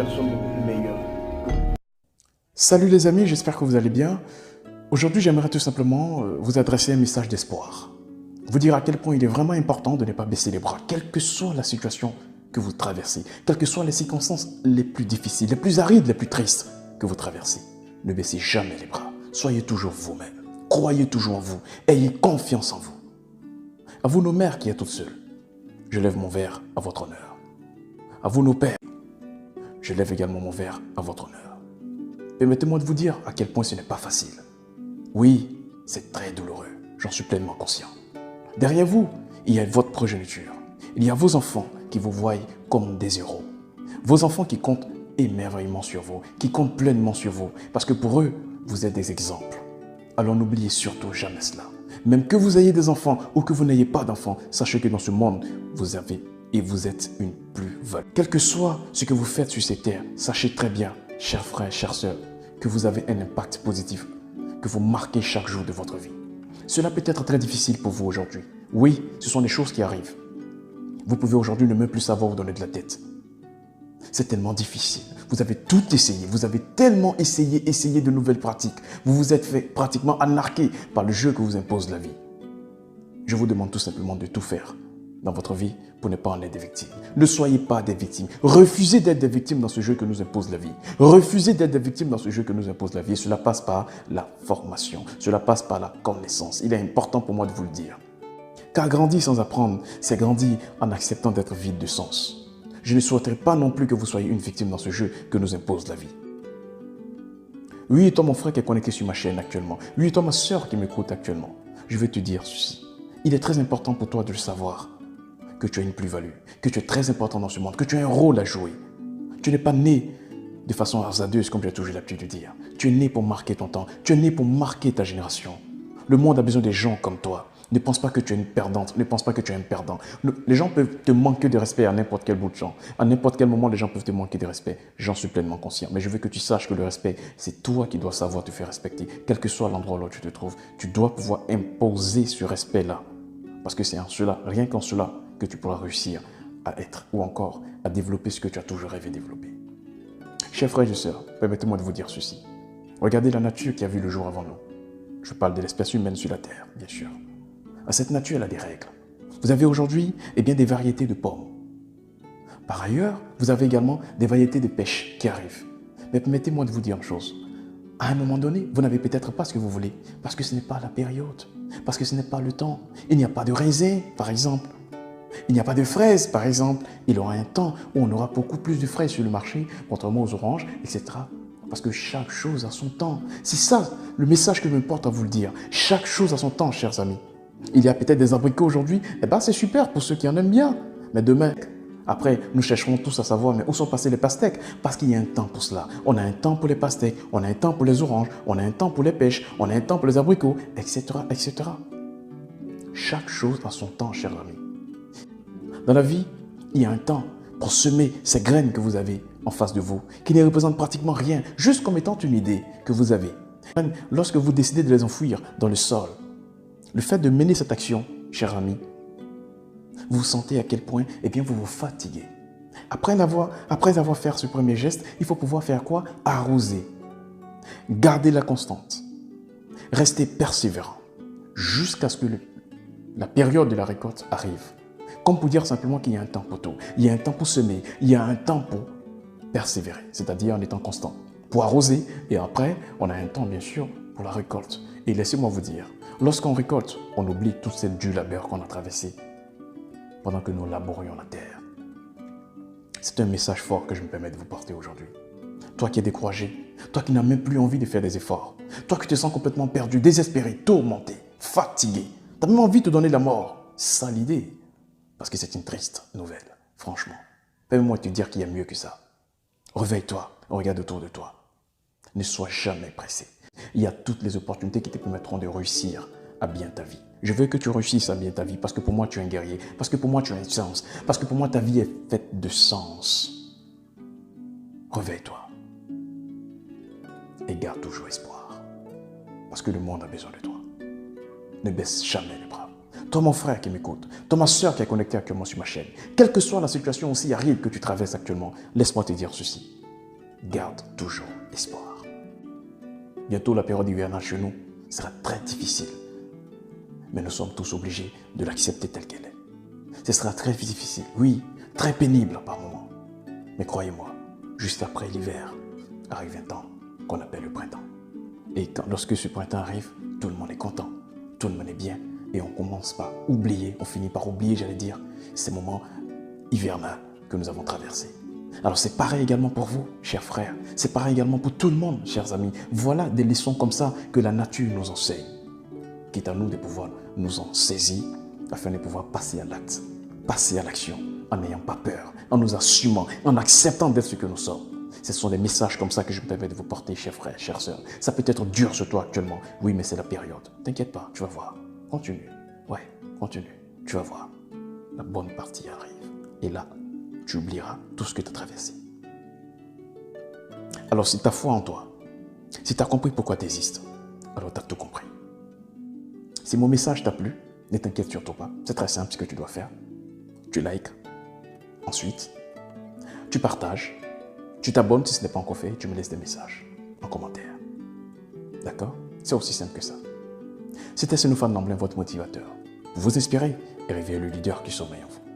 sommes meilleurs. Salut les amis, j'espère que vous allez bien. Aujourd'hui, j'aimerais tout simplement vous adresser un message d'espoir. Vous dire à quel point il est vraiment important de ne pas baisser les bras, quelle que soit la situation que vous traversez, quelles que soient les circonstances les plus difficiles, les plus arides, les plus tristes que vous traversez. Ne baissez jamais les bras. Soyez toujours vous-même. Croyez toujours en vous. Ayez confiance en vous. À vous, nos mères qui êtes toutes seules, je lève mon verre à votre honneur. À vous, nos pères, je lève également mon verre à votre honneur. Permettez-moi de vous dire à quel point ce n'est pas facile. Oui, c'est très douloureux, j'en suis pleinement conscient. Derrière vous, il y a votre progéniture. Il y a vos enfants qui vous voient comme des héros. Vos enfants qui comptent émerveillement sur vous, qui comptent pleinement sur vous, parce que pour eux, vous êtes des exemples. Alors n'oubliez surtout jamais cela. Même que vous ayez des enfants ou que vous n'ayez pas d'enfants, sachez que dans ce monde, vous avez et vous êtes une plus-value. Quel que soit ce que vous faites sur ces terres, sachez très bien, chers frères, chères sœurs, que vous avez un impact positif, que vous marquez chaque jour de votre vie. Cela peut être très difficile pour vous aujourd'hui. Oui, ce sont des choses qui arrivent. Vous pouvez aujourd'hui ne même plus savoir vous donner de la tête. C'est tellement difficile. Vous avez tout essayé. Vous avez tellement essayé de nouvelles pratiques. Vous vous êtes fait pratiquement anarquer par le jeu que vous impose la vie. Je vous demande tout simplement de tout faire dans votre vie pour ne pas en être des victimes. Ne soyez pas des victimes. Refusez d'être des victimes dans ce jeu que nous impose la vie. Refusez d'être des victimes dans ce jeu que nous impose la vie. Et cela passe par la formation. Cela passe par la connaissance. Il est important pour moi de vous le dire. Car grandir sans apprendre, c'est grandir en acceptant d'être vide de sens. Je ne souhaiterais pas non plus que vous soyez une victime dans ce jeu que nous impose la vie. Oui, toi mon frère qui est connecté sur ma chaîne actuellement. Oui, toi ma soeur qui m'écoute actuellement. Je vais te dire ceci. Il est très important pour toi de le savoir. Que tu as une plus-value, que tu es très important dans ce monde, que tu as un rôle à jouer. Tu n'es pas né de façon hasardeuse, comme j'ai toujours l'habitude de dire. Tu es né pour marquer ton temps, tu es né pour marquer ta génération. Le monde a besoin des gens comme toi. Ne pense pas que tu es une perdante, ne pense pas que tu es un perdant. Les gens peuvent te manquer de respect à n'importe quel bout de champ. À n'importe quel moment, les gens peuvent te manquer de respect. J'en suis pleinement conscient. Mais je veux que tu saches que le respect, c'est toi qui dois savoir te faire respecter. Quel que soit l'endroit où tu te trouves, tu dois pouvoir imposer ce respect-là. Parce que c'est en cela, rien qu'en cela, que tu pourras réussir à être ou encore à développer ce que tu as toujours rêvé de développer. Chers frères et sœurs, permettez-moi de vous dire ceci. Regardez la nature qui a vu le jour avant nous. Je parle de l'espèce humaine sur la Terre, bien sûr. Cette nature, elle a des règles. Vous avez aujourd'hui des variétés de pommes. Par ailleurs, vous avez également des variétés de pêche qui arrivent. Mais permettez-moi de vous dire une chose. À un moment donné, vous n'avez peut-être pas ce que vous voulez parce que ce n'est pas la période, parce que ce n'est pas le temps. Il n'y a pas de raisin, par exemple. Il n'y a pas de fraises, par exemple. Il y aura un temps où on aura beaucoup plus de fraises sur le marché, contrairement aux oranges, etc. Parce que chaque chose a son temps. C'est ça le message que je me porte à vous le dire. Chaque chose a son temps, chers amis. Il y a peut-être des abricots aujourd'hui. C'est super pour ceux qui en aiment bien. Mais demain, après, nous chercherons tous à savoir mais où sont passés les pastèques. Parce qu'il y a un temps pour cela. On a un temps pour les pastèques, on a un temps pour les oranges, on a un temps pour les pêches, on a un temps pour les abricots, etc., etc. Chaque chose a son temps, chers amis. Dans la vie, il y a un temps pour semer ces graines que vous avez en face de vous, qui ne représentent pratiquement rien, juste comme étant une idée que vous avez. Lorsque vous décidez de les enfouir dans le sol, le fait de mener cette action, chers amis, vous sentez à quel point vous vous fatiguez. Après avoir fait ce premier geste, il faut pouvoir faire quoi? Arroser. Garder la constante. Rester persévérant jusqu'à ce que la période de la récolte arrive. Comme pour dire simplement qu'il y a un temps pour tout. Il y a un temps pour semer, il y a un temps pour persévérer, c'est-à-dire en étant constant. Pour arroser, et après, on a un temps bien sûr pour la récolte. Et laissez-moi vous dire, lorsqu'on récolte, on oublie toute cette dure labeur qu'on a traversée pendant que nous laborions la terre. C'est un message fort que je me permets de vous porter aujourd'hui. Toi qui es découragé, toi qui n'as même plus envie de faire des efforts, toi qui te sens complètement perdu, désespéré, tourmenté, fatigué, tu as même envie de te donner la mort, sans l'idée. Parce que c'est une triste nouvelle, franchement. Permets-moi de te dire qu'il y a mieux que ça. Réveille-toi, regarde autour de toi. Ne sois jamais pressé. Il y a toutes les opportunités qui te permettront de réussir à bien ta vie. Je veux que tu réussisses à bien ta vie parce que pour moi, tu es un guerrier. Parce que pour moi, tu as un sens. Parce que pour moi, ta vie est faite de sens. Réveille-toi. Et garde toujours espoir. Parce que le monde a besoin de toi. Ne baisse jamais les bras. Toi, mon frère qui m'écoute, toi, ma soeur qui est connectée actuellement sur ma chaîne, quelle que soit la situation aussi aride que tu traverses actuellement, laisse-moi te dire ceci. garde toujours espoir. Bientôt, la période hivernale chez nous sera très difficile. Mais nous sommes tous obligés de l'accepter telle qu'elle est. Ce sera très difficile, oui, très pénible par moments. Mais croyez-moi, juste après l'hiver, arrive un temps qu'on appelle le printemps. Et lorsque ce printemps arrive, tout le monde est content, tout le monde est bien. Et on commence par oublier, on finit par oublier, j'allais dire, ces moments hivernaux que nous avons traversés. Alors c'est pareil également pour vous, chers frères. C'est pareil également pour tout le monde, chers amis. Voilà des leçons comme ça que la nature nous enseigne. Quitte à nous de pouvoir nous en saisir afin de pouvoir passer à l'acte, passer à l'action, en n'ayant pas peur, en nous assumant, en acceptant d'être ce que nous sommes. Ce sont des messages comme ça que je me permets de vous porter, chers frères, chères sœurs. Ça peut être dur sur toi actuellement. Oui, mais c'est la période. T'inquiète pas, tu vas voir. Continue. Ouais, continue. Tu vas voir. La bonne partie arrive. Et là, tu oublieras tout ce que tu as traversé. Alors, si tu as foi en toi, si tu as compris pourquoi tu existes, alors tu as tout compris. Si mon message t'a plu, ne t'inquiète surtout pas. C'est très simple ce que tu dois faire. Tu likes. Ensuite, tu partages. Tu t'abonnes si ce n'est pas encore fait. Tu me laisses des messages en commentaire. D'accord? C'est aussi simple que ça. C'était Senoufane Lamblin, votre motivateur. Pour vous inspirer et réveiller le leader qui sommeille en vous.